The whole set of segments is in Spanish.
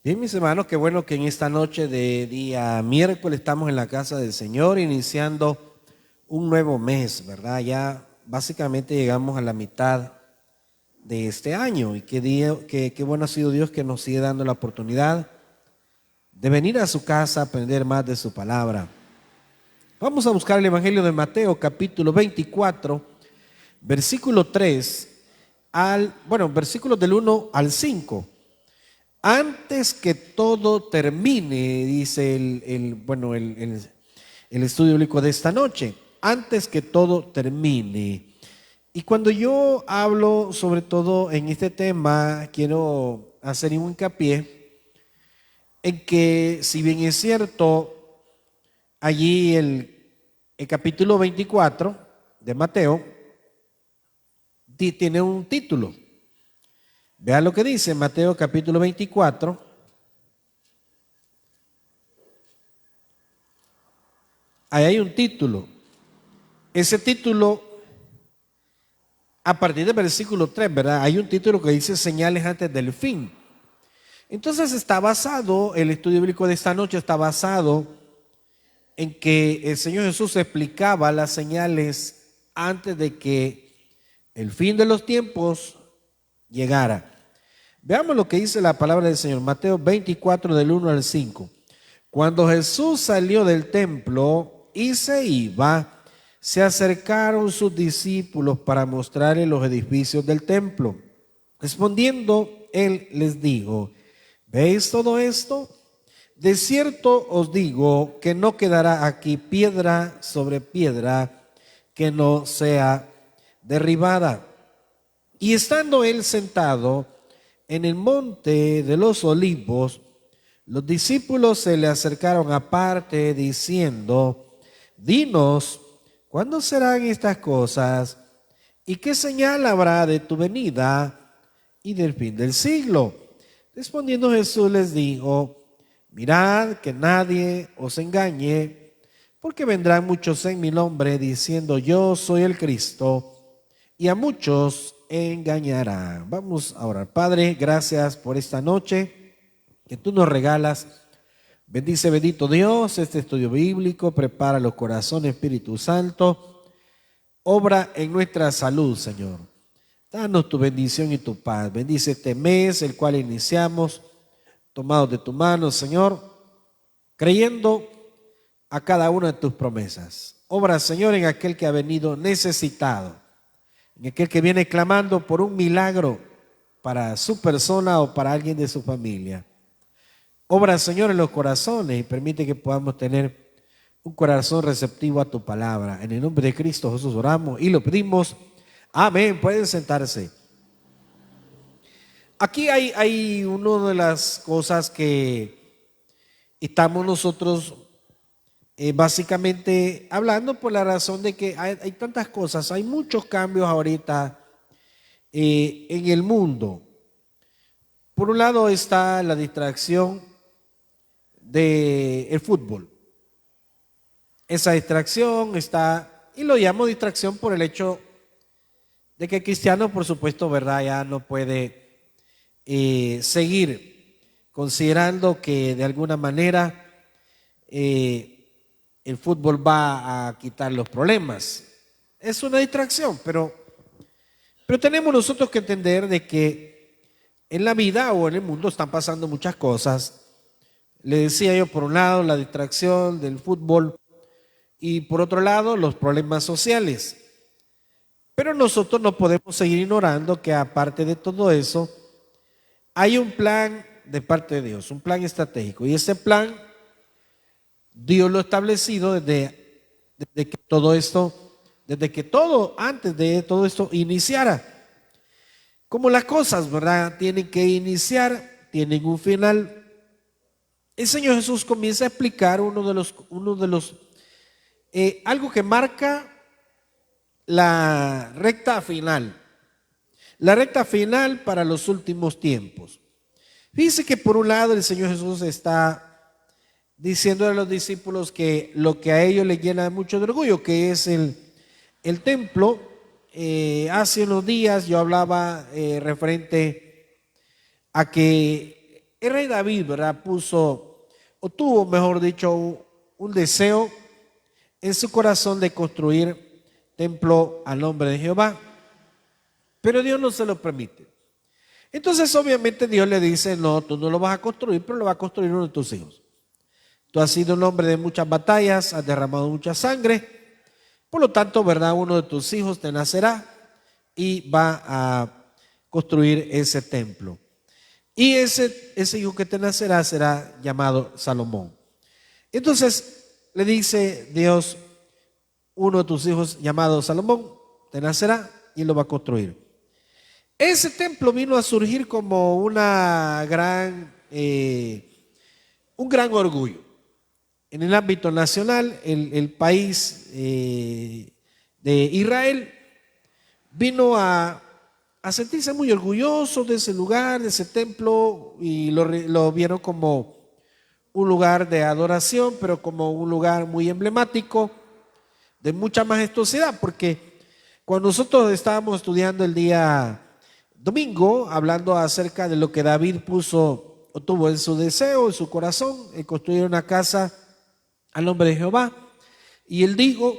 Bien, mis hermanos, qué bueno que en esta noche de día miércoles estamos en la casa del Señor, iniciando un nuevo mes, ¿verdad? Ya básicamente llegamos a la mitad de este año y qué bueno ha sido Dios que nos sigue dando la oportunidad de venir a su casa a aprender más de su palabra. Vamos a buscar el Evangelio de Mateo, capítulo 24, versículo 3 versículos del 1 al 5. Antes que todo termine, dice el estudio bíblico de esta noche, antes que todo termine. Y cuando yo hablo sobre todo en este tema, quiero hacer un hincapié en que, si bien es cierto, allí el capítulo 24 de Mateo tiene un título. Vea lo que dice Mateo capítulo 24. Ahí hay un título. Ese título, a partir del versículo 3, ¿verdad? Hay un título que dice señales antes del fin. Entonces el estudio bíblico de esta noche está basado en que el Señor Jesús explicaba las señales antes de que el fin de los tiempos llegara. Veamos lo que dice la palabra del Señor, Mateo 24 del 1 al 5. Cuando Jesús salió del templo y se iba, se acercaron sus discípulos para mostrarle los edificios del templo. Respondiendo, él les dijo: ¿veis todo esto? De cierto os digo que no quedará aquí piedra sobre piedra que no sea derribada. Y estando él sentado en el monte de los olivos, los discípulos se le acercaron aparte diciendo: dinos, ¿cuándo serán estas cosas? ¿Y qué señal habrá de tu venida y del fin del siglo? Respondiendo Jesús les dijo: mirad que nadie os engañe, porque vendrán muchos en mi nombre diciendo: yo soy el Cristo, y a muchos engañarán. Vamos a orar. Padre, gracias por esta noche que tú nos regalas. Bendice, bendito Dios, este estudio bíblico. Prepara los corazones, Espíritu Santo. Obra en nuestra salud, Señor. Danos tu bendición y tu paz. Bendice este mes, el cual iniciamos, tomados de tu mano, Señor, creyendo a cada una de tus promesas. Obra, Señor, en aquel que ha venido necesitado, en aquel que viene clamando por un milagro para su persona o para alguien de su familia. Obra, Señor, en los corazones y permite que podamos tener un corazón receptivo a tu palabra. En el nombre de Cristo Jesús oramos y lo pedimos. Amén. Pueden sentarse. Aquí hay una de las cosas que estamos nosotros básicamente hablando por la razón de que hay tantas cosas, hay muchos cambios ahorita en el mundo. Por un lado está la distracción del fútbol. Esa distracción está, y lo llamo distracción por el hecho de que el cristiano, por supuesto, ¿verdad?, ya no puede seguir considerando que de alguna manera el fútbol va a quitar los problemas. Es una distracción, pero tenemos nosotros que entender de que en la vida o en el mundo están pasando muchas cosas. Le decía yo, por un lado, la distracción del fútbol y por otro lado, los problemas sociales. Pero nosotros no podemos seguir ignorando que aparte de todo eso, hay un plan de parte de Dios, un plan estratégico. Y ese plan, Dios lo ha establecido desde que todo esto, antes de todo esto iniciara. Como las cosas, ¿verdad?, tienen que iniciar, tienen un final. El Señor Jesús comienza a explicar algo que marca la recta final para los últimos tiempos. Fíjense que por un lado el Señor Jesús está diciendo a los discípulos que lo que a ellos les llena mucho de orgullo, que es el templo. Hace unos días yo hablaba referente a que el rey David, ¿verdad? O tuvo, mejor dicho, un deseo en su corazón de construir templo al nombre de Jehová, pero Dios no se lo permite. Entonces, obviamente, Dios le dice: no, tú no lo vas a construir, pero lo va a construir uno de tus hijos. Tú has sido un hombre de muchas batallas, has derramado mucha sangre, por lo tanto, ¿verdad? Uno de tus hijos te nacerá y va a construir ese templo. Y ese hijo que te nacerá será llamado Salomón. Entonces le dice Dios: uno de tus hijos llamado Salomón te nacerá y lo va a construir. Ese templo vino a surgir como un gran orgullo. En el ámbito nacional, el país de Israel vino a sentirse muy orgulloso de ese lugar, de ese templo, y lo vieron como un lugar de adoración, pero como un lugar muy emblemático, de mucha majestuosidad, porque cuando nosotros estábamos estudiando el día domingo, hablando acerca de lo que David puso o tuvo en su deseo, en su corazón, en construir una casa al nombre de Jehová, y él dijo: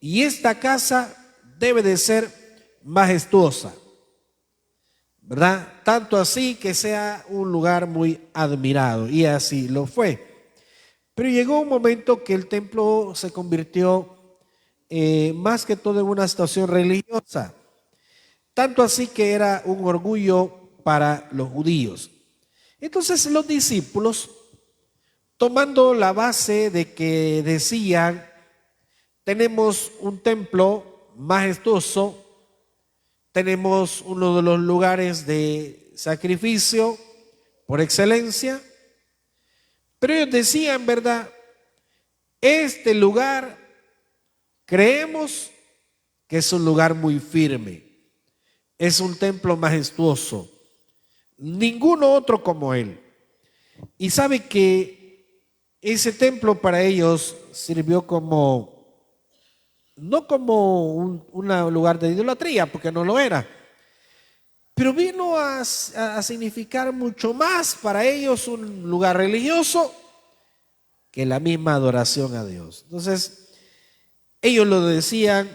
y esta casa debe de ser majestuosa, ¿verdad? Tanto así que sea un lugar muy admirado, y así lo fue. Pero llegó un momento que el templo se convirtió más que todo en una situación religiosa, tanto así que era un orgullo para los judíos. Entonces los discípulos, tomando la base de que decían: tenemos un templo majestuoso, tenemos uno de los lugares de sacrificio por excelencia, pero ellos decían, ¿verdad? Este lugar creemos que es un lugar muy firme, es un templo majestuoso, ninguno otro como él. Y sabe que ese templo para ellos sirvió no como un lugar de idolatría, porque no lo era, pero vino a significar mucho más para ellos un lugar religioso que la misma adoración a Dios. Entonces, ellos lo decían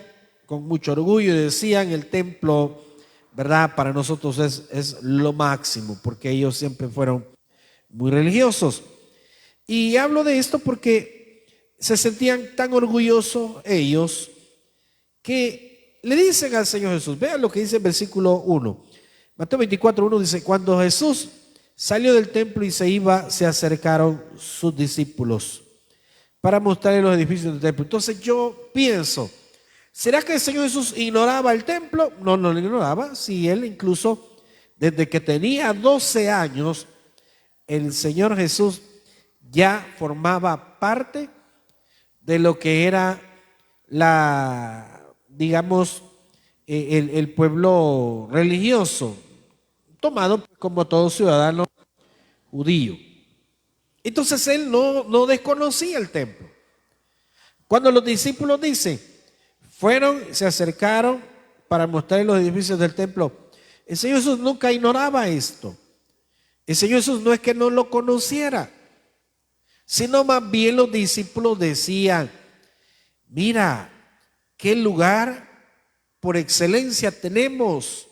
con mucho orgullo, decían: el templo, ¿verdad?, para nosotros es lo máximo, porque ellos siempre fueron muy religiosos. Y hablo de esto porque se sentían tan orgullosos ellos que le dicen al Señor Jesús. Vean lo que dice el versículo 1. Mateo 24:1 dice: cuando Jesús salió del templo y se iba, se acercaron sus discípulos para mostrarle los edificios del templo. Entonces yo pienso, ¿será que el Señor Jesús ignoraba el templo? No, no lo ignoraba. Si él incluso desde que tenía 12 años, el Señor Jesús ya formaba parte de lo que era digamos, el pueblo religioso, tomado como todo ciudadano judío. Entonces él no desconocía el templo. Cuando los discípulos dicen, fueron, se acercaron para mostrar los edificios del templo, el Señor Jesús nunca ignoraba esto. El Señor Jesús no es que no lo conociera, sino más bien los discípulos decían: mira, qué lugar por excelencia tenemos.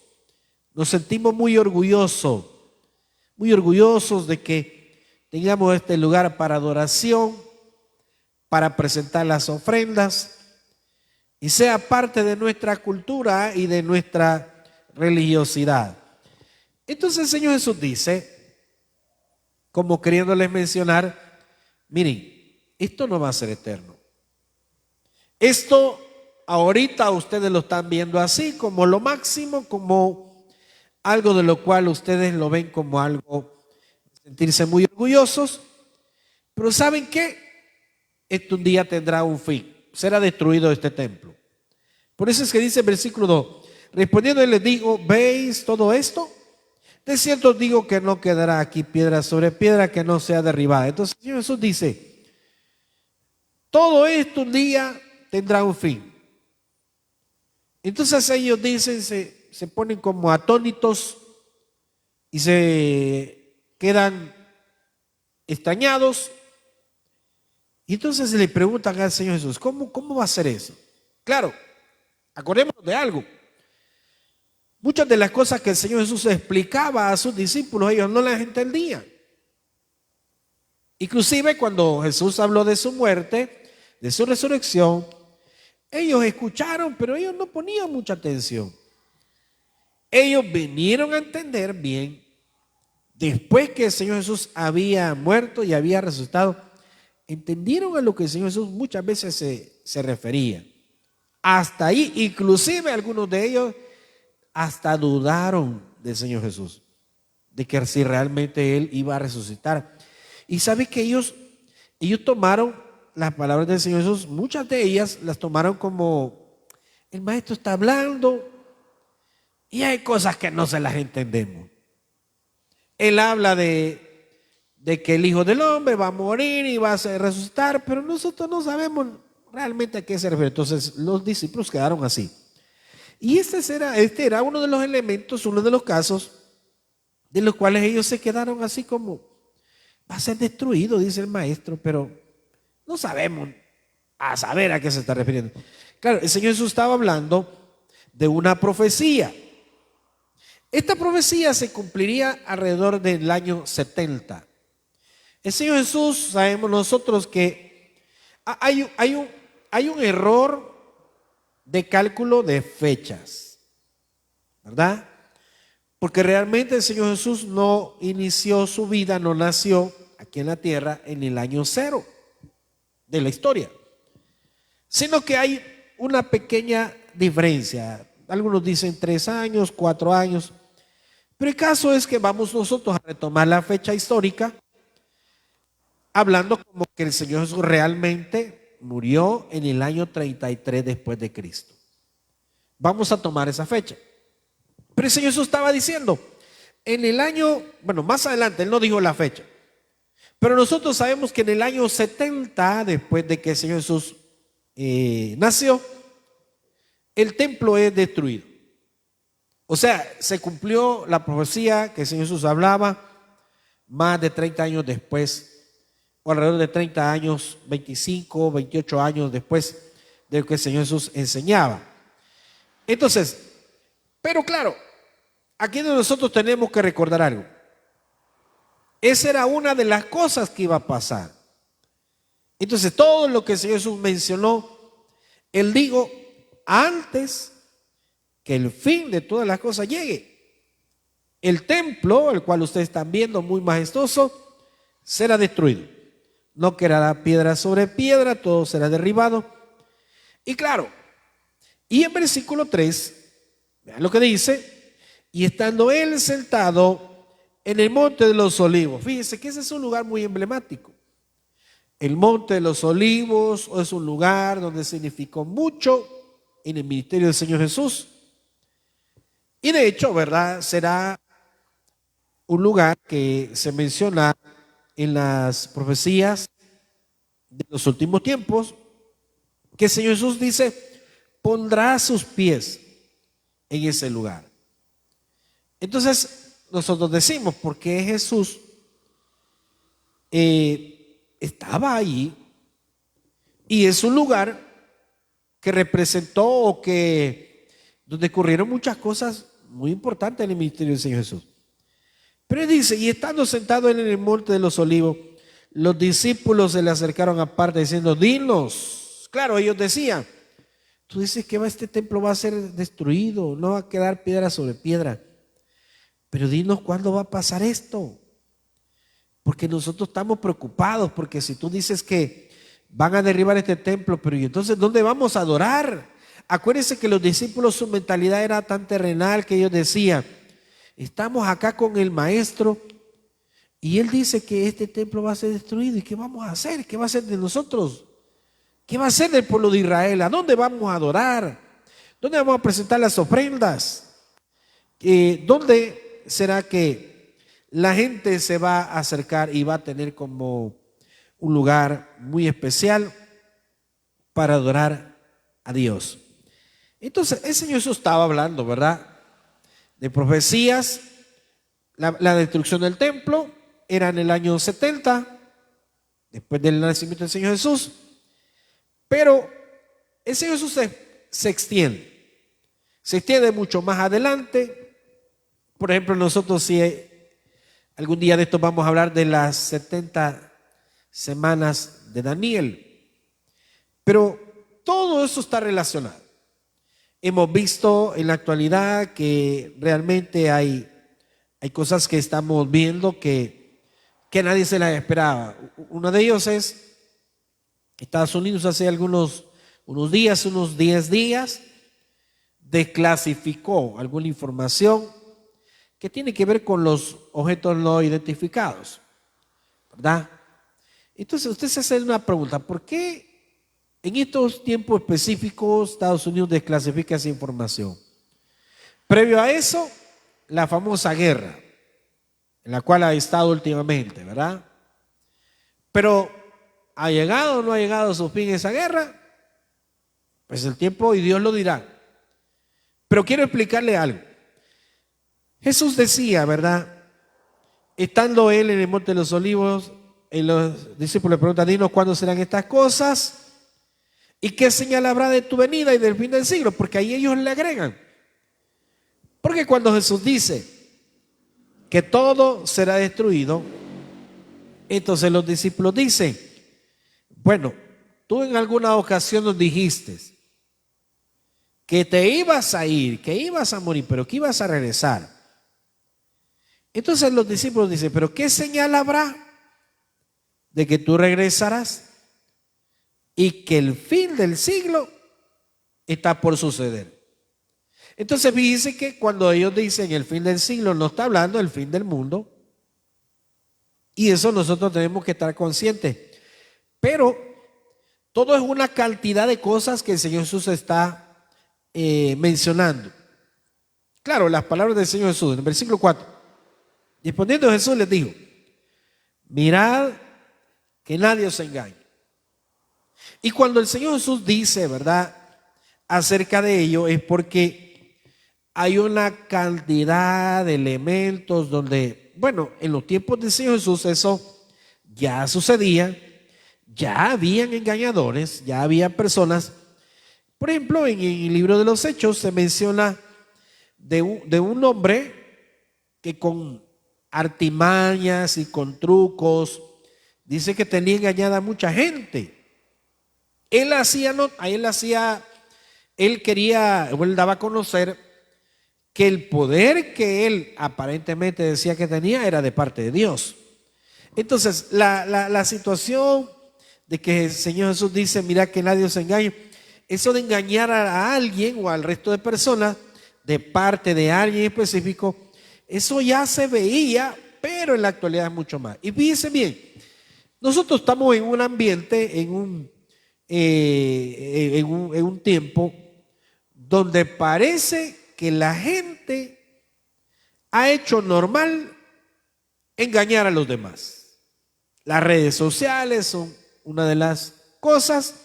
Nos sentimos muy orgullosos de que tengamos este lugar para adoración, para presentar las ofrendas y sea parte de nuestra cultura y de nuestra religiosidad. Entonces el Señor Jesús dice, como queriéndoles mencionar: miren, esto no va a ser eterno. Esto ahorita ustedes lo están viendo así, como lo máximo, como algo de lo cual ustedes lo ven como algo, sentirse muy orgullosos. Pero ¿saben qué? Esto un día tendrá un fin. Será destruido este templo. Por eso es que dice el versículo 2: respondiendo él les digo: ¿veis todo esto? De cierto os digo que no quedará aquí piedra sobre piedra que no sea derribada. Entonces el Señor Jesús dice: todo esto un día tendrá un fin. Entonces ellos dicen, se ponen como atónitos y se quedan extrañados. Y entonces le preguntan al Señor Jesús, ¿cómo va a ser eso? Claro, acordémonos de algo. Muchas de las cosas que el Señor Jesús explicaba a sus discípulos, ellos no las entendían. Inclusive cuando Jesús habló de su muerte, de su resurrección, ellos escucharon, pero ellos no ponían mucha atención. Ellos vinieron a entender bien después que el Señor Jesús había muerto y había resucitado. Entendieron a lo que el Señor Jesús muchas veces se refería. Hasta ahí, inclusive algunos de ellos hasta dudaron del Señor Jesús, de que si realmente Él iba a resucitar. Y sabe que ellos tomaron las palabras del Señor Jesús, muchas de ellas las tomaron como, el maestro está hablando y hay cosas que no se las entendemos. Él habla de que el Hijo del Hombre va a morir y va a resucitar, pero nosotros no sabemos realmente a qué se refiere. Entonces los discípulos quedaron así. Y este era uno de los elementos, uno de los casos de los cuales ellos se quedaron así como, va a ser destruido, dice el maestro, pero no sabemos a saber a qué se está refiriendo. Claro, el Señor Jesús estaba hablando de una profecía. Esta profecía se cumpliría alrededor del año 70. El Señor Jesús, sabemos nosotros que hay un error de cálculo de fechas, ¿verdad? Porque realmente el Señor Jesús no inició su vida, no nació aquí en la tierra en el año 0 de la historia, sino que hay una pequeña diferencia. Algunos dicen 3 años, 4 años, pero el caso es que vamos nosotros a retomar la fecha histórica, hablando como que el Señor Jesús realmente murió en el año 33 después de Cristo. Vamos a tomar esa fecha. Pero el Señor Jesús estaba diciendo, en el año, más adelante, Él no dijo la fecha, pero nosotros sabemos que en el año 70, después de que el Señor Jesús nació, el templo es destruido. O sea, se cumplió la profecía que el Señor Jesús hablaba más de 30 años después, o alrededor de 30 años, 25, 28 años después de lo que el Señor Jesús enseñaba. Entonces, pero claro, aquí nosotros tenemos que recordar algo. Esa era una de las cosas que iba a pasar. Entonces, todo lo que el Señor Jesús mencionó, Él dijo antes que el fin de todas las cosas llegue. El templo, el cual ustedes están viendo muy majestuoso, será destruido. No quedará piedra sobre piedra, todo será derribado. Y claro, y en versículo 3, vean lo que dice, y estando Él sentado en el monte de los olivos. Fíjense que ese es un lugar muy emblemático. El monte de los olivos es un lugar donde significó mucho en el ministerio del Señor Jesús. Y de hecho, ¿verdad? Será un lugar que se menciona en las profecías de los últimos tiempos, que el Señor Jesús dice, pondrá sus pies en ese lugar. Entonces, nosotros decimos, ¿por qué Jesús estaba allí? Y es un lugar que representó o que donde ocurrieron muchas cosas muy importantes en el ministerio del Señor Jesús. Pero él dice, y estando sentado en el monte de los olivos, los discípulos se le acercaron aparte diciendo, dinos. Claro, ellos decían, tú dices que este templo va a ser destruido, no va a quedar piedra sobre piedra. Pero dinos cuándo va a pasar esto. Porque nosotros estamos preocupados, porque si tú dices que van a derribar este templo, pero ¿y entonces dónde vamos a adorar? Acuérdense que los discípulos, su mentalidad era tan terrenal que ellos decían, estamos acá con el maestro y él dice que este templo va a ser destruido. ¿Y qué vamos a hacer? ¿Qué va a hacer de nosotros? ¿Qué va a hacer del pueblo de Israel? ¿A dónde vamos a adorar? ¿Dónde vamos a presentar las ofrendas? ¿Dónde será que la gente se va a acercar y va a tener como un lugar muy especial para adorar a Dios? Entonces, el Señor Jesús estaba hablando, ¿verdad?, de profecías. La destrucción del templo era en el año 70. después del nacimiento del Señor Jesús. Pero el Señor Jesús se extiende mucho más adelante. Por ejemplo, nosotros si algún día de esto vamos a hablar de las 70 semanas de Daniel. Pero todo eso está relacionado. Hemos visto en la actualidad que realmente hay cosas que estamos viendo que nadie se las esperaba. Uno de ellos es Estados Unidos hace unos 10 días, desclasificó alguna información que tiene que ver con los objetos no identificados, ¿verdad? Entonces usted se hace una pregunta: ¿por qué en estos tiempos específicos Estados Unidos desclasifica esa información? Previo a eso, la famosa guerra en la cual ha estado últimamente, ¿verdad? Pero ¿ha llegado o no ha llegado a su fin esa guerra? Pues el tiempo y Dios lo dirá. Pero quiero explicarle algo. Jesús decía, ¿verdad? Estando él en el Monte de los Olivos, los discípulos le preguntan: dinos cuándo serán estas cosas y qué señal habrá de tu venida y del fin del siglo, porque ahí ellos le agregan. Porque cuando Jesús dice que todo será destruido, entonces los discípulos dicen: bueno, tú en alguna ocasión nos dijiste que te ibas a ir, que ibas a morir, pero que ibas a regresar. Entonces los discípulos dicen: pero ¿qué señal habrá de que tú regresarás y que el fin del siglo está por suceder? Entonces fíjense que cuando ellos dicen el fin del siglo, no está hablando del fin del mundo, y eso nosotros tenemos que estar conscientes. Pero todo es una cantidad de cosas que el Señor Jesús está mencionando. Claro, las palabras del Señor Jesús en el versículo 4: respondiendo Jesús les dijo: mirad que nadie os engañe. Y cuando el Señor Jesús dice, ¿verdad?, acerca de ello, es porque hay una cantidad de elementos donde, bueno, en los tiempos del Señor Jesús eso ya sucedía, ya habían engañadores, ya había personas. Por ejemplo, en el libro de los Hechos se menciona de un hombre que con artimañas y con trucos dice que tenía engañada a mucha gente. Él daba a conocer que el poder que él aparentemente decía que tenía era de parte de Dios. Entonces, la situación de que el Señor Jesús dice: mira que nadie os engañe, eso de engañar a alguien o al resto de personas de parte de alguien específico, eso ya se veía, pero en la actualidad es mucho más. Y fíjense bien, nosotros estamos en un ambiente, en un tiempo donde parece que la gente ha hecho normal engañar a los demás. Las redes sociales son una de las cosas,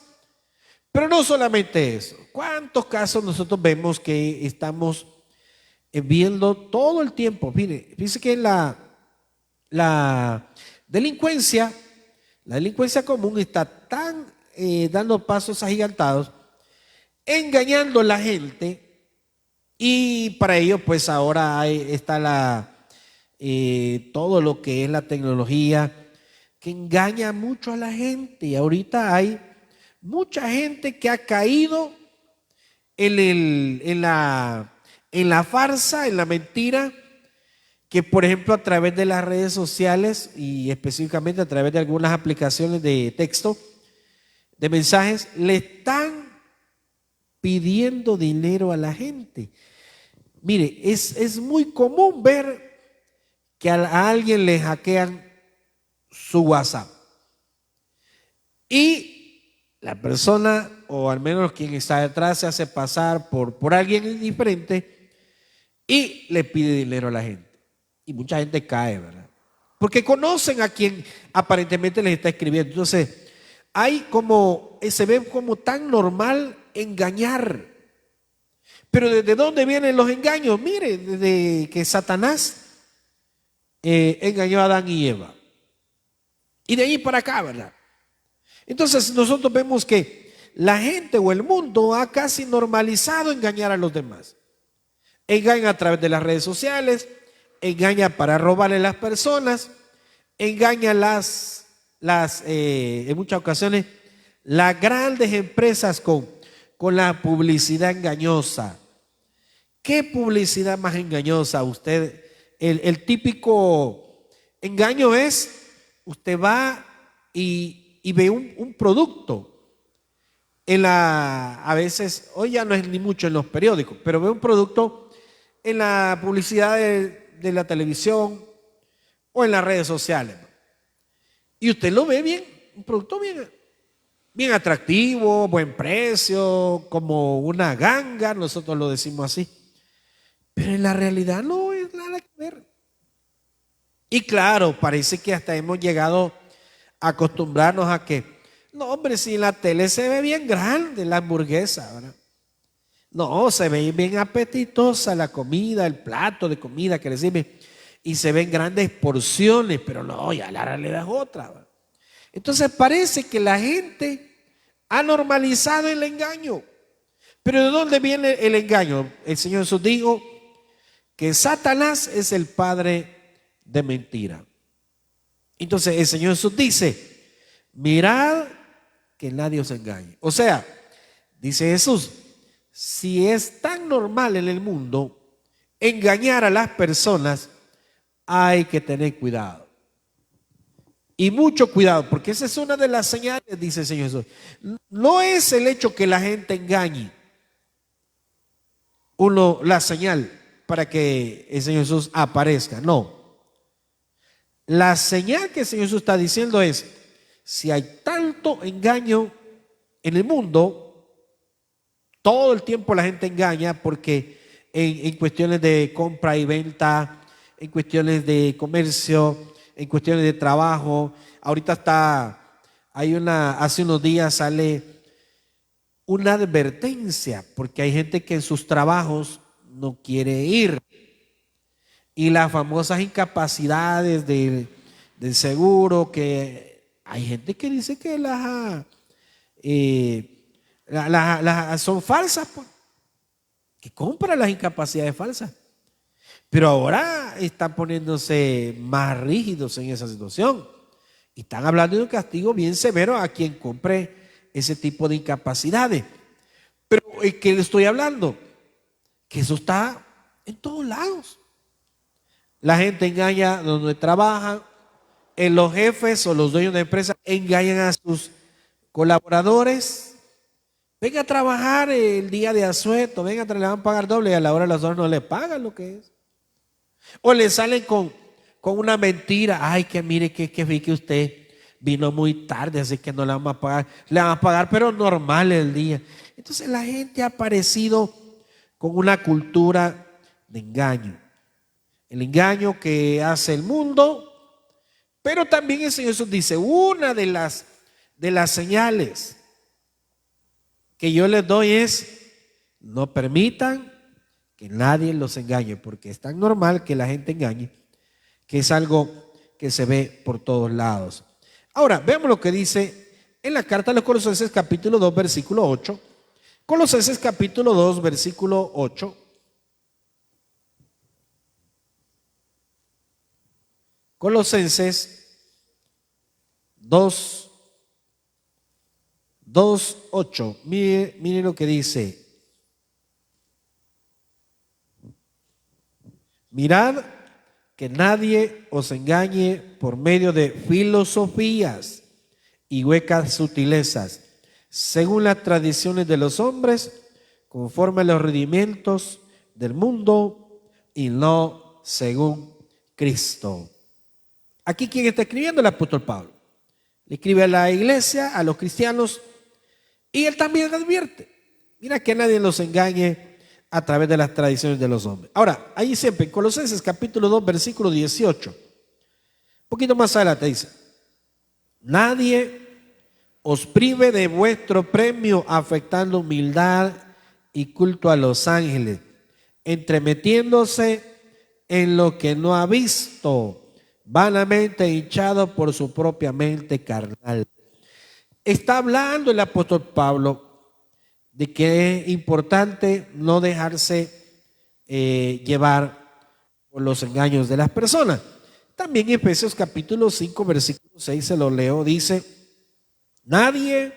pero no solamente eso. ¿Cuántos casos nosotros vemos que estamos viendo todo el tiempo? Fíjense que la delincuencia común está tan dando pasos agigantados, engañando a la gente. Y para ello, pues ahora está todo lo que es la tecnología que engaña mucho a la gente. Y ahorita hay mucha gente que ha caído en la farsa, en la mentira, que por ejemplo a través de las redes sociales y específicamente a través de algunas aplicaciones de texto, de mensajes, le están pidiendo dinero a la gente. Mire, es muy común ver que a alguien le hackean su WhatsApp y la persona, o al menos quien está detrás, se hace pasar por alguien diferente y le pide dinero a la gente. Y mucha gente cae, ¿verdad? Porque conocen a quien aparentemente les está escribiendo. Entonces, se ve como tan normal engañar. Pero ¿desde dónde vienen los engaños? Mire, desde que Satanás engañó a Adán y Eva. Y de ahí para acá, ¿verdad? Entonces nosotros vemos que la gente o el mundo ha casi normalizado engañar a los demás. Engaña a través de las redes sociales, engaña para robarle a las personas, engaña en muchas ocasiones las grandes empresas con la publicidad engañosa. ¿Qué publicidad más engañosa? Usted, el típico engaño es, usted va y ve un producto. A veces, hoy ya no es ni mucho en los periódicos, pero ve un producto en la publicidad de la televisión o en las redes sociales. Y usted lo ve bien, un producto bien atractivo, buen precio, como una ganga, nosotros lo decimos así. Pero en la realidad no es nada que ver. Y claro, parece que hasta hemos llegado a acostumbrarnos a que, no hombre, si en la tele se ve bien grande la hamburguesa, ¿verdad? No, se ve bien apetitosa la comida, el plato de comida que recibe, y se ven grandes porciones, pero no, ya la realidad es otra, ¿verdad? Entonces parece que la gente ha normalizado el engaño. Pero ¿de dónde viene el engaño? El Señor Jesús dijo que Satanás es el padre de mentira. Entonces el Señor Jesús dice, mirad que nadie os engañe. O sea, dice Jesús, si es tan normal en el mundo engañar a las personas, hay que tener cuidado. Y mucho cuidado, porque esa es una de las señales, dice el Señor Jesús. No es el hecho que la gente engañe la señal para que el Señor Jesús aparezca, no. La señal que el Señor Jesús está diciendo es, si hay tanto engaño en el mundo, todo el tiempo la gente engaña porque en cuestiones de compra y venta, en cuestiones de comercio, en cuestiones de trabajo, ahorita hace unos días sale una advertencia, porque hay gente que en sus trabajos no quiere ir. Y las famosas incapacidades del seguro, que hay gente que dice que son falsas, pues, que compra las incapacidades falsas. Pero ahora están poniéndose más rígidos en esa situación. Y están hablando de un castigo bien severo a quien compre ese tipo de incapacidades. Pero ¿qué le estoy hablando? Que eso está en todos lados. La gente engaña donde trabajan, los jefes o los dueños de empresas engañan a sus colaboradores. Venga a trabajar el día de asueto, le van a pagar doble y a la hora de las horas no le pagan lo que es. O le salen con una mentira. Ay, que mire que vi que usted vino muy tarde, así que no le vamos a pagar. Le van a pagar, pero normal el día. Entonces la gente ha aparecido con una cultura de engaño. El engaño que hace el mundo. Pero también el Señor Jesús dice, una de las señales que yo les doy es, no permitan que nadie los engañe, porque es tan normal que la gente engañe, que es algo que se ve por todos lados. Ahora, veamos lo que dice en la carta a los Colosenses capítulo 2, versículo 8. Colosenses capítulo 2, versículo 8. Colosenses 2, 8. Mire lo que dice. Mirad que nadie os engañe por medio de filosofías y huecas sutilezas, según las tradiciones de los hombres, conforme a los rudimientos del mundo y no según Cristo. Aquí, ¿quién está escribiendo? El apóstol Pablo. Le escribe a la iglesia, a los cristianos, y él también advierte. Mira que nadie los engañe a través de las tradiciones de los hombres. Ahora, ahí siempre, en Colosenses capítulo 2, versículo 18. Un poquito más adelante dice, nadie os prive de vuestro premio afectando humildad y culto a los ángeles, entremetiéndose en lo que no ha visto, vanamente hinchado por su propia mente carnal. está hablando el apóstol Pablo de que es importante no dejarse llevar por los engaños de las personas. También en Efesios capítulo 5, versículo 6, se lo leo, dice: nadie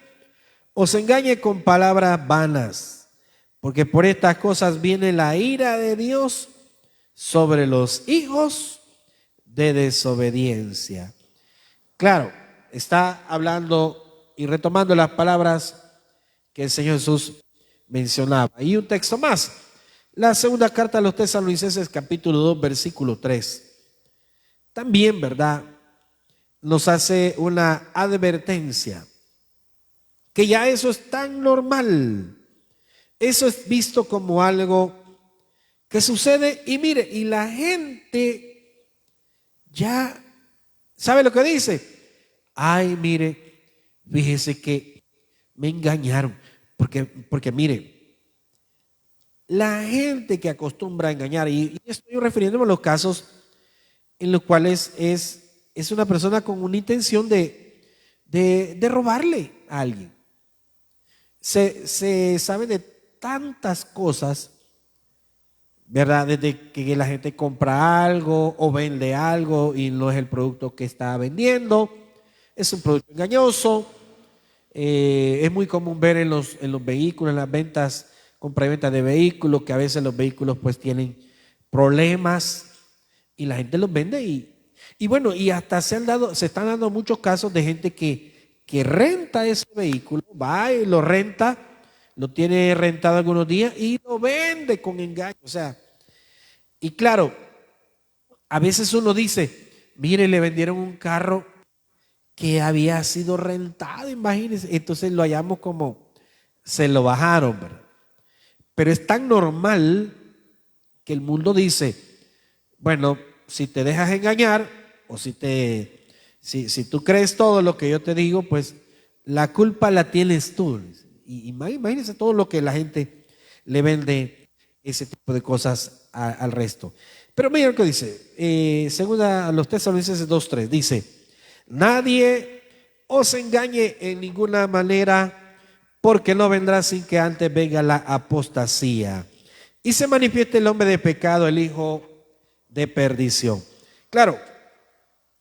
os engañe con palabras vanas, porque por estas cosas viene la ira de Dios sobre los hijos de desobediencia. Claro, está hablando y retomando las palabras que el Señor Jesús mencionaba. Y un texto más, la segunda carta a los Tesalonicenses capítulo 2, versículo 3. También, ¿verdad?, nos hace una advertencia, que ya eso es tan normal, eso es visto como algo que sucede, y mire, y la gente ya sabe lo que dice. Ay, mire, fíjese que me engañaron, porque mire, la gente que acostumbra a engañar, y estoy refiriéndome a los casos en los cuales es una persona con una intención de robarle a alguien. Se sabe de tantas cosas, ¿verdad? Desde que la gente compra algo o vende algo y no es el producto que está vendiendo, es un producto engañoso. Es muy común ver en los vehículos, en las ventas, compra y venta de vehículos, que a veces los vehículos pues tienen problemas y la gente los vende y bueno, y hasta se están dando muchos casos de gente que renta ese vehículo, va y lo renta, lo tiene rentado algunos días y lo vende con engaño. O sea, y claro, a veces uno dice, mire, le vendieron un carro que había sido rentado, imagínense, entonces lo hallamos como, se lo bajaron, ¿verdad? Pero es tan normal que el mundo dice, bueno, si te dejas engañar o si tú crees todo lo que yo te digo, pues la culpa la tienes tú. Y imagínense todo lo que la gente le vende ese tipo de cosas al resto. Pero miren lo que dice, segunda a los Tesalonicenses 2:3, dice: nadie os engañe en ninguna manera, porque no vendrá sin que antes venga la apostasía y se manifieste el hombre de pecado, el hijo de perdición. Claro,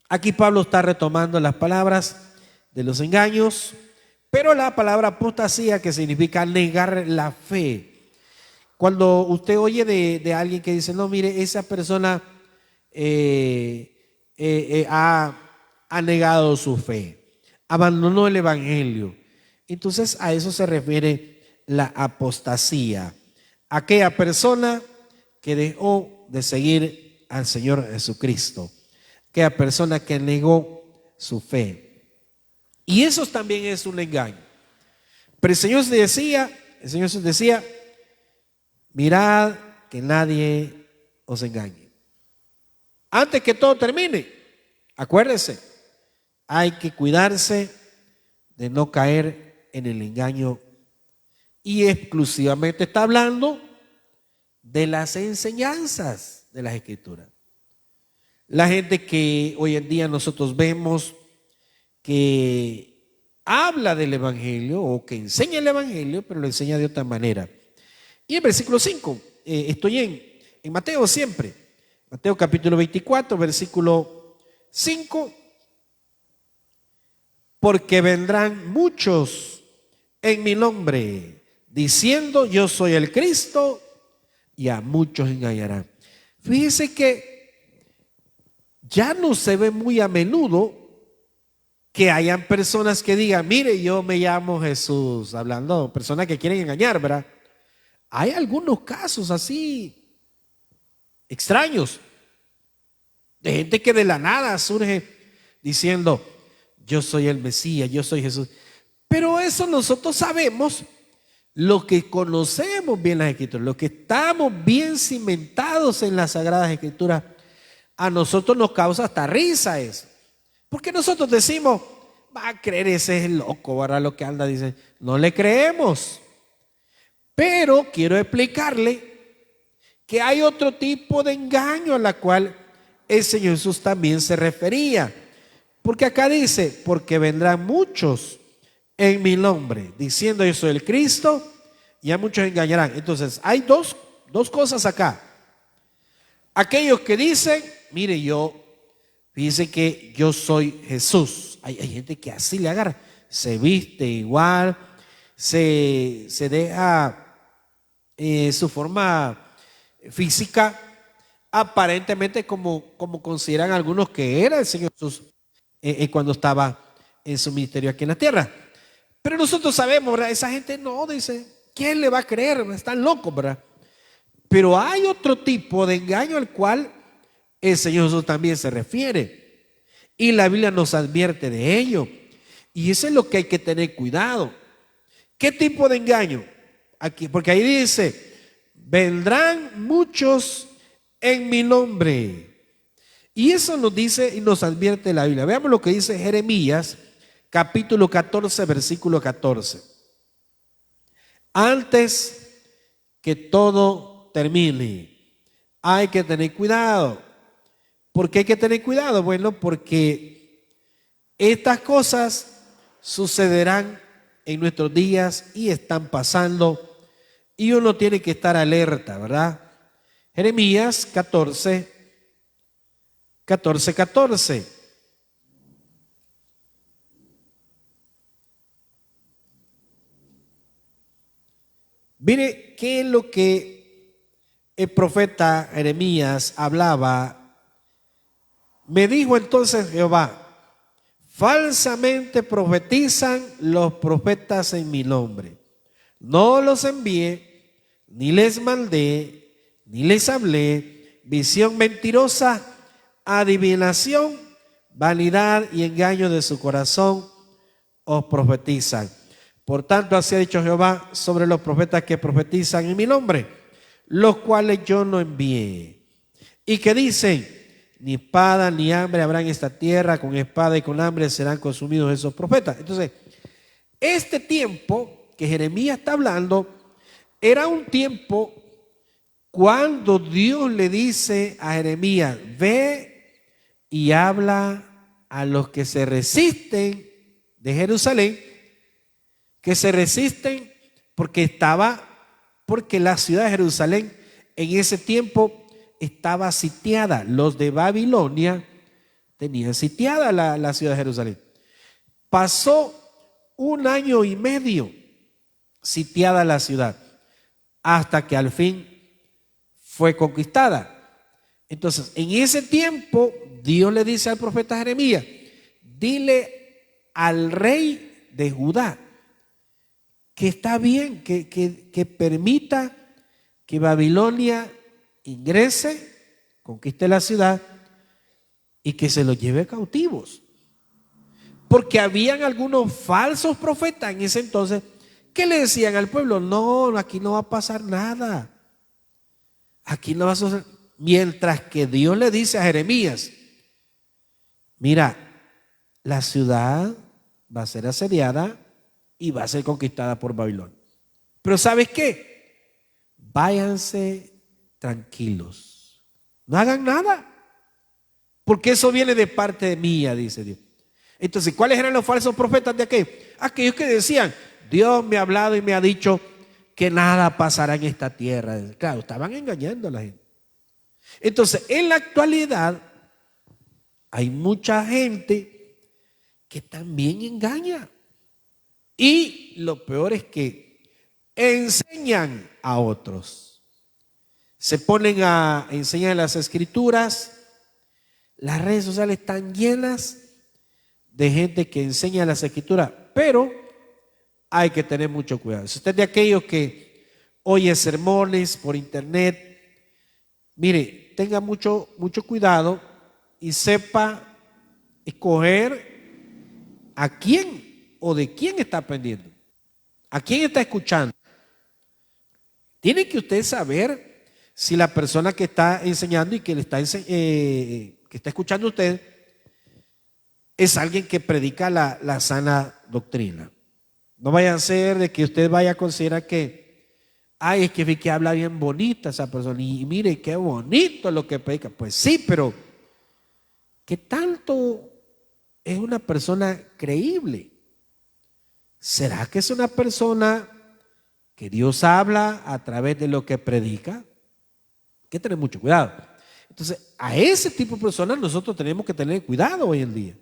aquí Pablo está retomando las palabras de los engaños, pero la palabra apostasía, que significa negar la fe. Cuando usted oye de alguien que dice, no, mire, esa persona ha negado su fe, abandonó el evangelio, entonces a eso se refiere la apostasía. Aquella persona que dejó de seguir al Señor Jesucristo, aquella persona que negó su fe. Y eso también es un engaño. Pero el Señor decía, mirad que nadie os engañe. Antes que todo termine, acuérdese, hay que cuidarse de no caer en el engaño. Y exclusivamente está hablando de las enseñanzas de las Escrituras. La gente que hoy en día nosotros vemos que habla del Evangelio o que enseña el Evangelio, pero lo enseña de otra manera. Y en versículo 5, estoy en Mateo siempre, Mateo capítulo 24, versículo 5, porque vendrán muchos en mi nombre, diciendo yo soy el Cristo, y a muchos engañarán. Fíjese que ya no se ve muy a menudo que hayan personas que digan, mire, yo me llamo Jesús, hablando de personas que quieren engañar, ¿verdad? Hay algunos casos así extraños de gente que de la nada surge diciendo, yo soy el Mesías, yo soy Jesús. Pero eso nosotros sabemos, lo que conocemos bien las Escrituras, lo que estamos bien cimentados en las Sagradas Escrituras, a nosotros nos causa hasta risa eso. Porque nosotros decimos, va a creer, ese es loco, ¿verdad? Lo que anda, dice, no le creemos. Pero quiero explicarle que hay otro tipo de engaño a la cual el Señor Jesús también se refería. Porque acá dice, porque vendrán muchos en mi nombre, diciendo yo soy el Cristo, y a muchos engañarán. Entonces, hay dos cosas acá. Aquellos que dicen, mire, fíjese que yo soy Jesús. Hay gente que así le agarra, se viste igual, se deja su forma física, aparentemente como consideran algunos que era el Señor Jesús cuando estaba en su ministerio aquí en la tierra. Pero nosotros sabemos, ¿verdad? Esa gente no, dice, ¿quién le va a creer? Están locos, ¿verdad? Pero hay otro tipo de engaño al cual el Señor Jesús también se refiere. Y la Biblia nos advierte de ello. Y eso es lo que hay que tener cuidado. ¿Qué tipo de engaño? Aquí, porque ahí dice, vendrán muchos en mi nombre. Y eso nos dice y nos advierte la Biblia. Veamos lo que dice Jeremías, capítulo 14, versículo 14. Antes que todo termine, hay que tener cuidado. ¿Por qué hay que tener cuidado? Bueno, porque estas cosas sucederán en nuestros días y están pasando, y uno tiene que estar alerta, ¿verdad? Jeremías 14. Mire qué es lo que el profeta Jeremías hablaba. Me dijo entonces Jehová, falsamente profetizan los profetas en mi nombre. No los envié, ni les mandé, ni les hablé. Visión mentirosa, adivinación, vanidad y engaño de su corazón os profetizan. Por tanto, así ha dicho Jehová sobre los profetas que profetizan en mi nombre, los cuales yo no envié. Y que dicen, ni espada ni hambre habrá en esta tierra, con espada y con hambre serán consumidos esos profetas. Entonces, este tiempo que Jeremías está hablando, era un tiempo cuando Dios le dice a Jeremías, ve y habla a los que se resisten de Jerusalén, que se resisten porque la ciudad de Jerusalén en ese tiempo estaba sitiada. Los de Babilonia tenían sitiada la ciudad de Jerusalén. Pasó 1 año y medio sitiada la ciudad, hasta que al fin fue conquistada. Entonces, en ese tiempo, Dios le dice al profeta Jeremías, dile al rey de Judá que está bien, que permita que Babilonia ingrese, conquiste la ciudad y que se los lleve cautivos. Porque habían algunos falsos profetas en ese entonces que le decían al pueblo, no, aquí no va a pasar nada. Aquí no va a suceder. Mientras que Dios le dice a Jeremías, mira, la ciudad va a ser asediada y va a ser conquistada por Babilonia. Pero ¿sabes qué? Váyanse tranquilos. No hagan nada. Porque eso viene de parte mía, dice Dios. Entonces, ¿cuáles eran los falsos profetas de aquellos? Aquellos que decían, Dios me ha hablado y me ha dicho que nada pasará en esta tierra. Claro, estaban engañando a la gente. Entonces, en la actualidad, hay mucha gente que también engaña. Y lo peor es que enseñan a otros. Se ponen a enseñar las escrituras. Las redes sociales están llenas de gente que enseña las escrituras, pero hay que tener mucho cuidado. Si usted es de aquellos que oye sermones por internet, mire, tenga mucho cuidado y sepa escoger a quién o de quién está aprendiendo, a quién está escuchando. Tiene que usted saber si la persona que está enseñando y que le está que está escuchando a usted es alguien que predica la sana doctrina. No vaya a ser de que usted vaya a considerar que, ay, es que habla bien bonita esa persona y mire qué bonito lo que predica. Pues sí, pero ¿qué tanto es una persona creíble? ¿Será que es una persona que Dios habla a través de lo que predica? Hay que tener mucho cuidado. Entonces, a ese tipo de personas nosotros tenemos que tener cuidado hoy en día.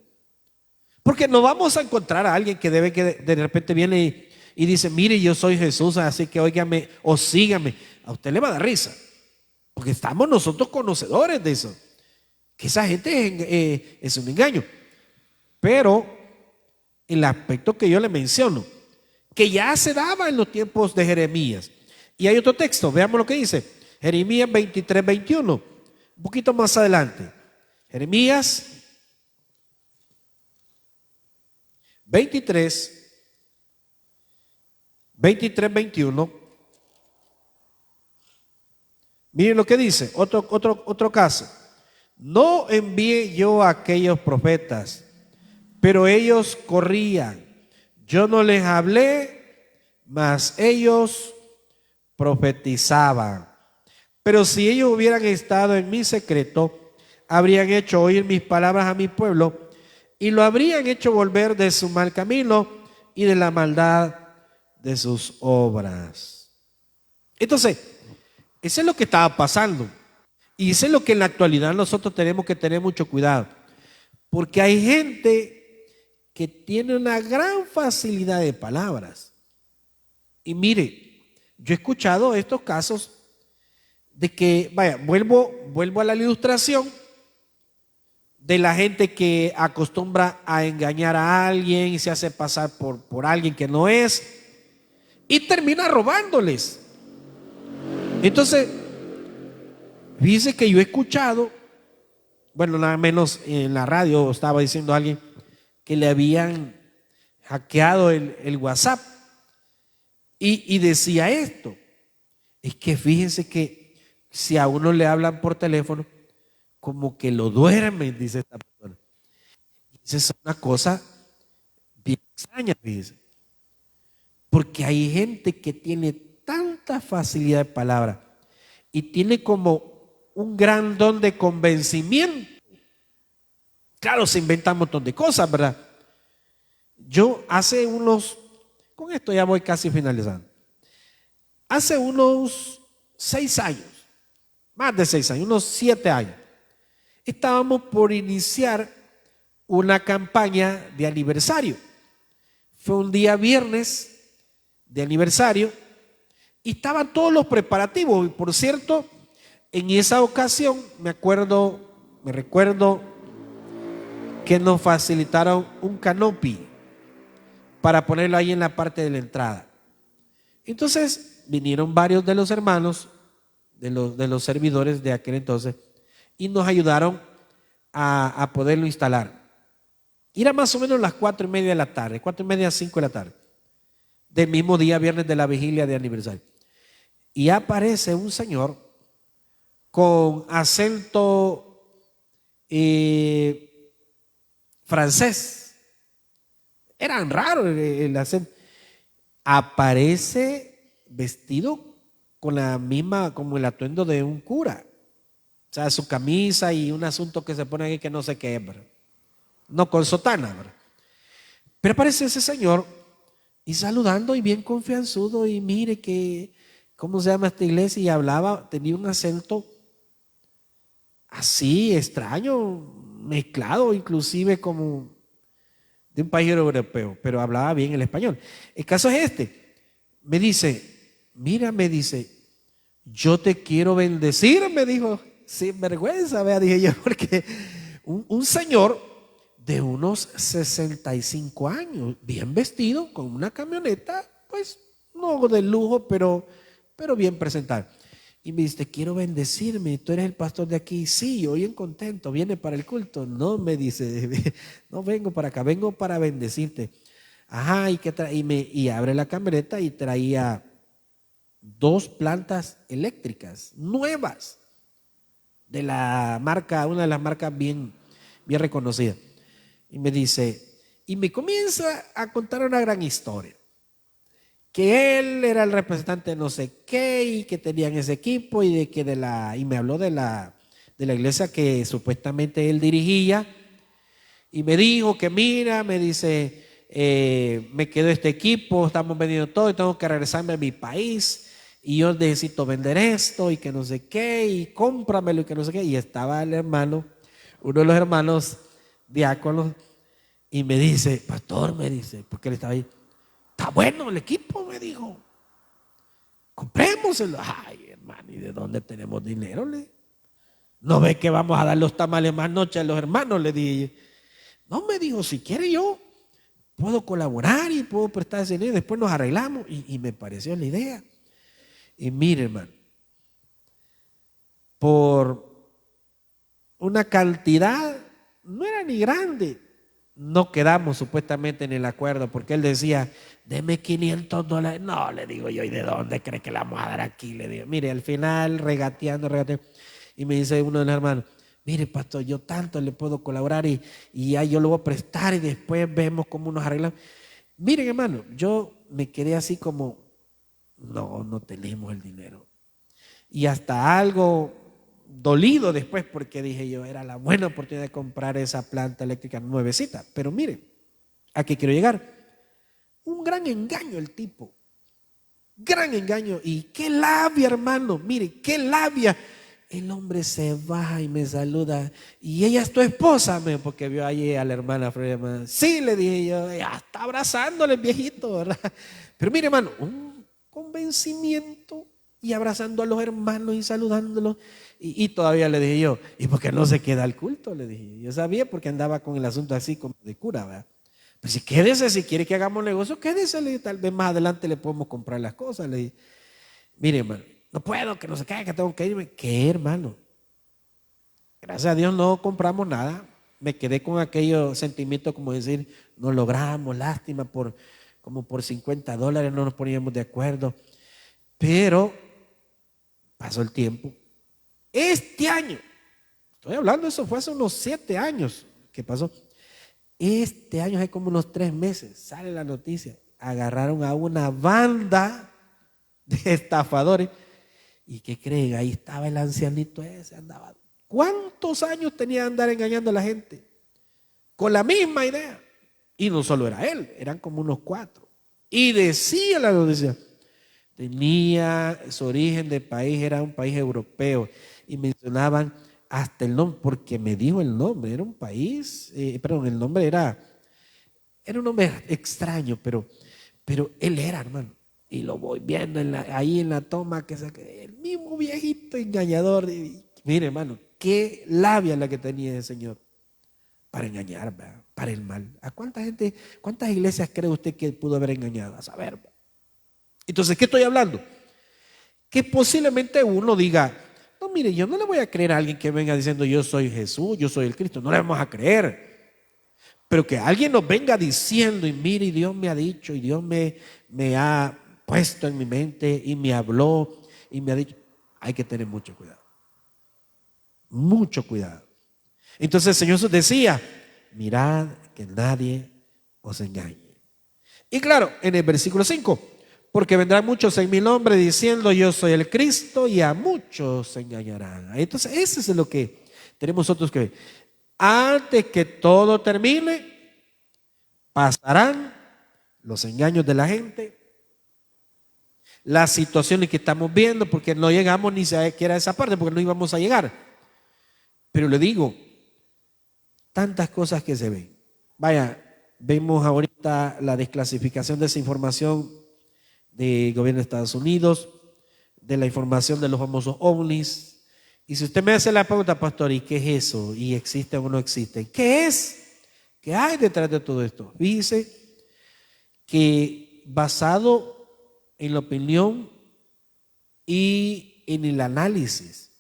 Porque no vamos a encontrar a alguien que de repente viene y dice, mire, yo soy Jesús, así que óigame o sígame. A usted le va a dar risa. Porque estamos nosotros conocedores de eso. Que esa gente es un engaño. Pero el aspecto que yo le menciono, que ya se daba en los tiempos de Jeremías. Y hay otro texto, veamos lo que dice. Jeremías 23, 21. Un poquito más adelante. Jeremías 23, 21. Miren lo que dice, otro caso. No envié yo a aquellos profetas, pero ellos corrían. Yo no les hablé, mas ellos profetizaban. Pero si ellos hubieran estado en mi secreto, habrían hecho oír mis palabras a mi pueblo y lo habrían hecho volver de su mal camino y de la maldad de sus obras. Entonces, eso es lo que estaba pasando. Y eso es lo que en la actualidad nosotros tenemos que tener mucho cuidado. Porque hay gente que tiene una gran facilidad de palabras. Y mire, yo he escuchado estos casos de que, vaya, vuelvo a la ilustración de la gente que acostumbra a engañar a alguien y se hace pasar por alguien que no es y termina robándoles. Entonces, dice que yo he escuchado, bueno, nada menos en la radio estaba diciendo alguien que le habían hackeado el WhatsApp y decía esto. Es que fíjense que si a uno le hablan por teléfono, como que lo duermen, dice esta persona. Esa es una cosa bien extraña, fíjense. Porque hay gente que tiene tanta facilidad de palabra y tiene como un gran don de convencimiento. Claro, se inventan un montón de cosas, ¿verdad? Yo con esto ya voy casi finalizando. Hace unos 6 años, más de 6 años, unos 7 años, estábamos por iniciar una campaña de aniversario. Fue un día viernes de aniversario y estaban todos los preparativos. Y por cierto, en esa ocasión me recuerdo que nos facilitaron un canopy para ponerlo ahí en la parte de la entrada. Entonces vinieron varios de los hermanos, de los servidores de aquel entonces, y nos ayudaron a poderlo instalar. Y era más o menos las 4:30 de la tarde, 4:30, 5 de la tarde, del mismo día, viernes de la vigilia de aniversario. Y aparece un señor con acento francés. Eran raros el acento. Aparece vestido con la misma, como el atuendo de un cura. O sea, su camisa y un asunto que se pone ahí que no sé qué es, ¿verdad? No con sotana, ¿verdad? Pero aparece ese señor y saludando y bien confianzudo y mire que, ¿cómo se llama esta iglesia? Y hablaba, tenía un acento así, extraño, mezclado, inclusive como de un país europeo, pero hablaba bien el español. El caso es este. Me dice, mira, yo te quiero bendecir, me dijo, sin vergüenza, vea, dije yo, porque un señor de unos 65 años, bien vestido, con una camioneta, pues no de lujo, pero bien presentado. Y me dice, te quiero bendecirme, tú eres el pastor de aquí. Sí, yo bien contento, viene para el culto. No, me dice, no vengo para acá, vengo para bendecirte. Ajá, y abre la camioneta y traía 2 plantas eléctricas nuevas de la marca, una de las marcas bien reconocidas. Y me dice, y me comienza a contar una gran historia. Que él era el representante de no sé qué y que tenían ese equipo y y me habló de la iglesia que supuestamente él dirigía y me dijo que mira, me dice, me quedó este equipo, estamos vendiendo todo y tengo que regresarme a mi país y yo necesito vender esto y que no sé qué y cómpramelo y que no sé qué. Y estaba el hermano, uno de los hermanos diáconos, y me dice, pastor, me dice, porque él estaba ahí, está bueno el equipo, me dijo, comprémoselo. Ay, hermano, ¿y de dónde tenemos dinero? ¿No ve que vamos a dar los tamales más noche a los hermanos? Le dije. No, me dijo, si quiere yo puedo colaborar y puedo prestar ese dinero, después nos arreglamos. Y me pareció la idea. Y mire, hermano, por una cantidad, no era ni grande, no quedamos supuestamente en el acuerdo, porque él decía, deme $500. No, le digo yo, ¿y de dónde cree que le vamos a dar aquí? Le digo, mire, al final, regateando, y me dice uno de los hermanos, mire, pastor, yo tanto le puedo colaborar y ya yo lo voy a prestar y después vemos cómo nos arreglamos. Miren, hermano, yo me quedé así como, no tenemos el dinero. Y hasta algo dolido después, porque dije yo, era la buena oportunidad de comprar esa planta eléctrica nuevecita. Pero miren, ¿a qué quiero llegar? Un gran engaño el tipo. Gran engaño. Y qué labia, hermano. Mire, qué labia. El hombre se baja y me saluda. Y ella es tu esposa, porque vio allí a la hermana Freda. Sí, le dije yo, ya está abrazándole el viejito, ¿verdad? Pero mire, hermano, un convencimiento y abrazando a los hermanos y saludándolos. Y todavía le dije yo, ¿y por qué no se queda al culto? Le dije. Yo sabía porque andaba con el asunto así como de cura, ¿verdad? Pues si quédese, si quiere que hagamos negocio, quédese, le dije, tal vez más adelante le podemos comprar las cosas. Le dije, mire, hermano, no puedo, que no se caiga, que tengo que irme. ¿Qué, hermano? Gracias a Dios no compramos nada. Me quedé con aquellos sentimientos como decir, no logramos, lástima, como por $50 no nos poníamos de acuerdo. Pero pasó el tiempo. Este año, estoy hablando, eso fue hace unos 7 años que pasó. Este año, hace como unos 3 meses, sale la noticia, agarraron a una banda de estafadores. ¿Y qué creen? Ahí estaba el ancianito ese, andaba. ¿Cuántos años tenía de andar engañando a la gente? Con la misma idea. Y no solo era él, eran como unos 4. Y decía la noticia, tenía su origen de país, era un país europeo. Y mencionaban hasta el nombre, porque me dijo el nombre, era un país, perdón, el nombre era un nombre extraño, pero él era, hermano. Y lo voy viendo ahí en la toma, que el mismo viejito engañador. Mire, hermano, qué labia la que tenía ese señor para engañar, ¿verdad? Para el mal. ¿A cuánta gente, cuántas iglesias cree usted que pudo haber engañado? A saber, ¿verdad? Entonces, ¿qué estoy hablando? Que posiblemente uno diga, no, mire, yo no le voy a creer a alguien que venga diciendo yo soy Jesús, yo soy el Cristo. No le vamos a creer. Pero que alguien nos venga diciendo, y mire, y Dios me ha dicho, y Dios me ha puesto en mi mente, y me habló, y me ha dicho, hay que tener mucho cuidado. Mucho cuidado. Entonces el Señor Jesús decía, mirad que nadie os engañe. Y claro, en el versículo 5, porque vendrán muchos en mi nombre diciendo yo soy el Cristo, y a muchos se engañarán. Entonces eso es lo que tenemos nosotros que ver. Antes que todo termine, pasarán los engaños de la gente, las situaciones que estamos viendo, porque no llegamos ni siquiera a esa parte, porque no íbamos a llegar. Pero le digo, tantas cosas que se ven. Vaya, vemos ahorita la desclasificación de esa información del gobierno de Estados Unidos, de la información de los famosos ovnis. Y si usted me hace la pregunta, pastor, ¿y qué es eso? ¿Y existe o no existe? ¿Qué es? ¿Qué hay detrás de todo esto? Fíjese que basado en la opinión y en el análisis,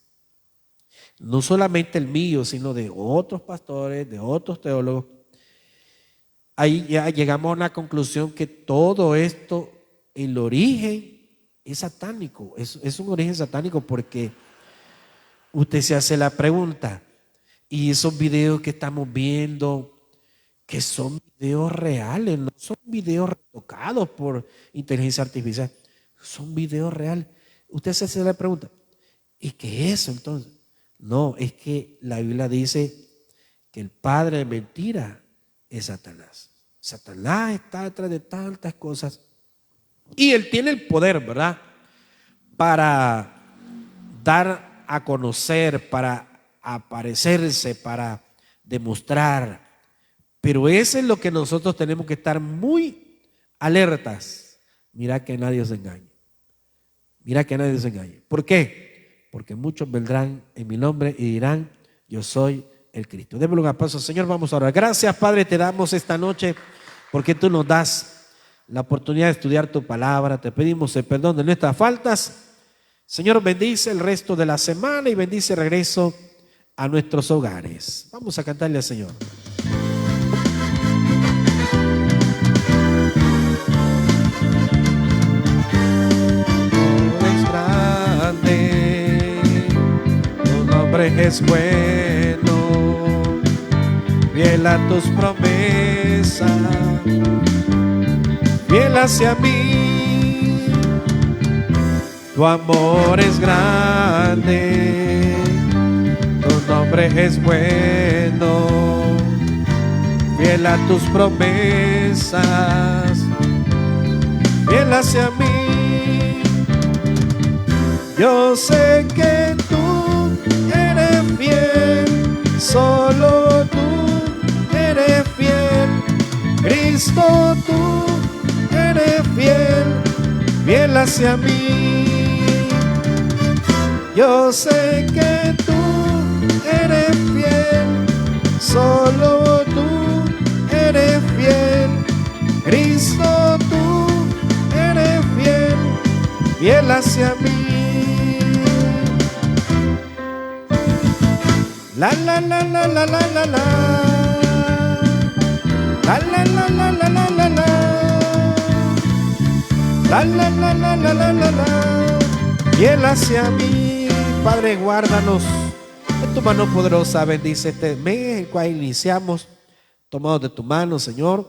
no solamente el mío, sino de otros pastores, de otros teólogos, ahí ya llegamos a una conclusión que todo esto, el origen es satánico, es un origen satánico porque usted se hace la pregunta, y esos videos que estamos viendo, que son videos reales, no son videos retocados por inteligencia artificial, son videos reales. Usted se hace la pregunta, ¿y qué es eso entonces? No, es que la Biblia dice que el padre de mentira es Satanás. Satanás está detrás de tantas cosas. Y él tiene el poder, ¿verdad?, para dar a conocer, para aparecerse, para demostrar. Pero eso es lo que nosotros tenemos que estar muy alertas. Mira que nadie se engañe. Mira que nadie se engañe. ¿Por qué? Porque muchos vendrán en mi nombre y dirán, yo soy el Cristo. Démosle un aplauso, Señor, vamos a orar. Gracias, Padre, te damos esta noche porque tú nos das la oportunidad de estudiar tu palabra. Te pedimos el perdón de nuestras faltas. Señor, bendice el resto de la semana y bendice el regreso a nuestros hogares. Vamos a cantarle al Señor. Es bueno, fiel a tus promesas, fiel hacia mí. Tu amor es grande, tu nombre es bueno, fiel a tus promesas, fiel hacia mí. Yo sé que tú fiel, solo tú eres fiel, Cristo, tú eres fiel, fiel hacia mí. Yo sé que tú eres fiel, solo tú eres fiel, Cristo, tú eres fiel, fiel hacia mí. La la la la la la la la, la la la la la la la la, la la la la la la la la, fiel hacia mí. Padre, guárdanos en tu mano poderosa, bendice este mes el cual iniciamos, tomados de tu mano, Señor,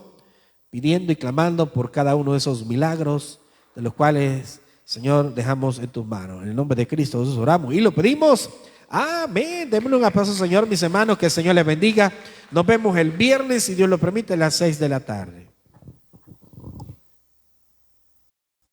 pidiendo y clamando por cada uno de esos milagros, de los cuales, Señor, dejamos en tus manos. En el nombre de Cristo Jesús oramos y lo pedimos. Amén. Démosle un aplauso, Señor, mis hermanos, que el Señor les bendiga. Nos vemos el viernes, si Dios lo permite, a las 6 de la tarde.